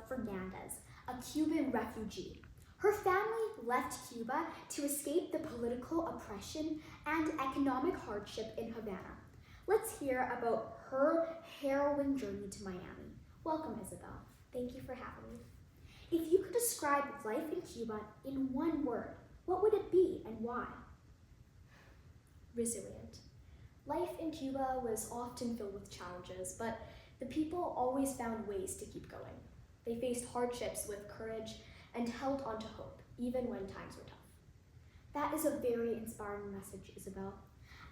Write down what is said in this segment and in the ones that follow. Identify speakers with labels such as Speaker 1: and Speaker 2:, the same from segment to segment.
Speaker 1: Fernandez, a Cuban refugee. Her family left Cuba to escape the political oppression and economic hardship in Havana. Let's hear about her harrowing journey to Miami. Welcome, Isabel. Thank you for having me. If you could describe life in Cuba in one word, what would it be and why?
Speaker 2: Resilient. Life in Cuba was often filled with challenges, but the people always found ways to keep going. They faced hardships with courage and held on to hope, even when times were tough.
Speaker 1: That is a very inspiring message, Isabel.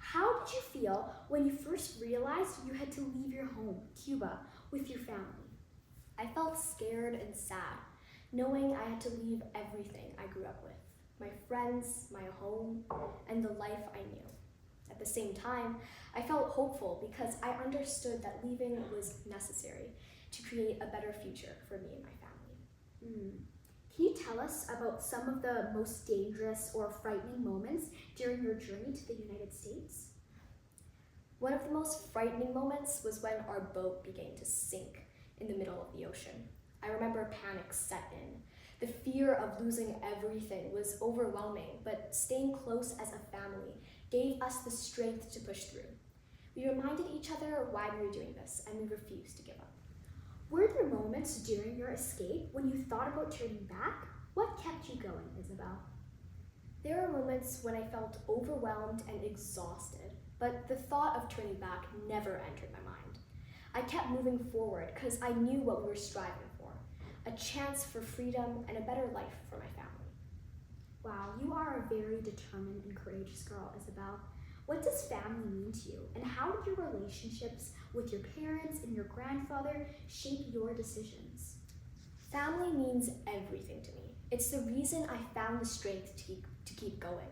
Speaker 1: How did you feel when you first realized you had to leave your home, Cuba, with your family?
Speaker 2: I felt scared and sad, knowing I had to leave everything I grew up with, my friends, my home, and the life I knew. At the same time, I felt hopeful because I understood that leaving was necessary to create a better future for me and my family.
Speaker 1: Can you tell us about some of the most dangerous or frightening moments during your journey to the United States?
Speaker 2: One of the most frightening moments was when our boat began to sink in the middle of the ocean. I remember panic set in. The fear of losing everything was overwhelming, but staying close as a family gave us the strength to push through. We reminded each other why we were doing this, and we refused to give up.
Speaker 1: Were there moments during your escape when you thought about turning back? What kept you going, Isabel?
Speaker 2: There were moments when I felt overwhelmed and exhausted, but the thought of turning back never entered my mind. I kept moving forward because I knew what we were striving for, a chance for freedom and a better life for my family.
Speaker 1: Wow, you are a very determined and courageous girl, Isabel. What does family mean to you, and how did your relationships with your parents and your grandfather shape your decisions?
Speaker 2: Family means everything to me. It's the reason I found the strength to keep going.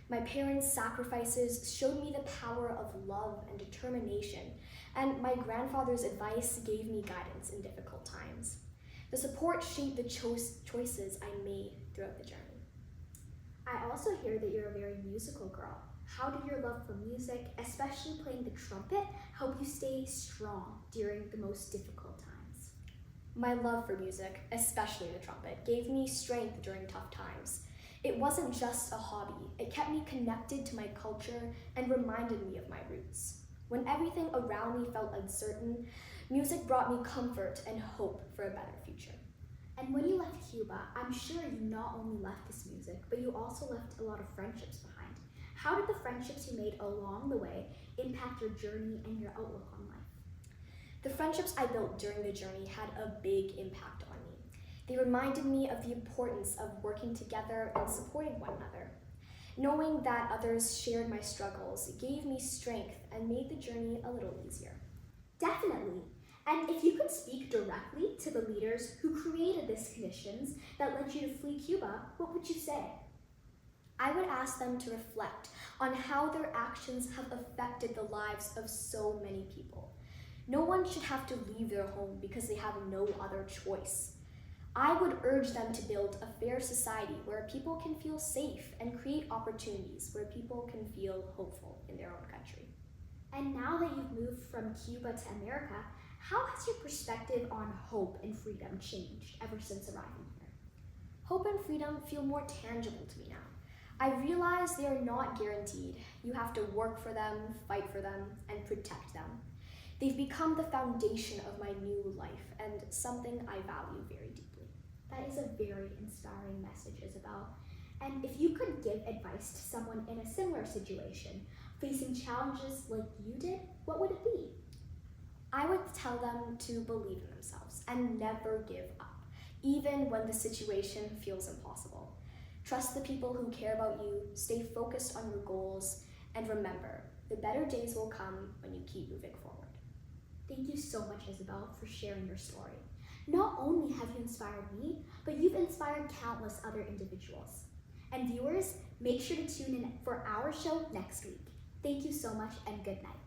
Speaker 2: My parents' sacrifices showed me the power of love and determination, and my grandfather's advice gave me guidance in difficult times. The support shaped the choices I made throughout the journey.
Speaker 1: I also hear that you're a very musical girl. How did your love for music, especially playing the trumpet, help you stay strong during the most difficult times?
Speaker 2: My love for music, especially the trumpet, gave me strength during tough times. It wasn't just a hobby. It kept me connected to my culture and reminded me of my roots. When everything around me felt uncertain, music brought me comfort and hope for a better future.
Speaker 1: And when you left Cuba, I'm sure you not only left this music, but you also left a lot of friendships behind. How did the friendships you made along the way impact your journey and your outlook on life?
Speaker 2: The friendships I built during the journey had a big impact on me. They reminded me of the importance of working together and supporting one another. Knowing that others shared my struggles gave me strength and made the journey a little easier.
Speaker 1: Definitely. And if you could speak directly to the leaders who created these conditions that led you to flee Cuba, what would you say?
Speaker 2: I would ask them to reflect on how their actions have affected the lives of so many people. No one should have to leave their home because they have no other choice. I would urge them to build a fair society where people can feel safe and create opportunities where people can feel hopeful in their own country.
Speaker 1: And now that you've moved from Cuba to America, how has your perspective on hope and freedom changed ever since arriving here?
Speaker 2: Hope and freedom feel more tangible to me now. I realize they are not guaranteed. You have to work for them, fight for them, and protect them. They've become the foundation of my new life and something I value very deeply.
Speaker 1: That is a very inspiring message, Isabel. And if you could give advice to someone in a similar situation, facing challenges like you did, what would it be?
Speaker 2: I would tell them to believe in themselves and never give up, even when the situation feels impossible. Trust the people who care about you, stay focused on your goals, and remember, the better days will come when you keep moving forward.
Speaker 1: Thank you so much, Isabel, for sharing your story. Not only have you inspired me, but you've inspired countless other individuals. And viewers, make sure to tune in for our show next week. Thank you so much and good night.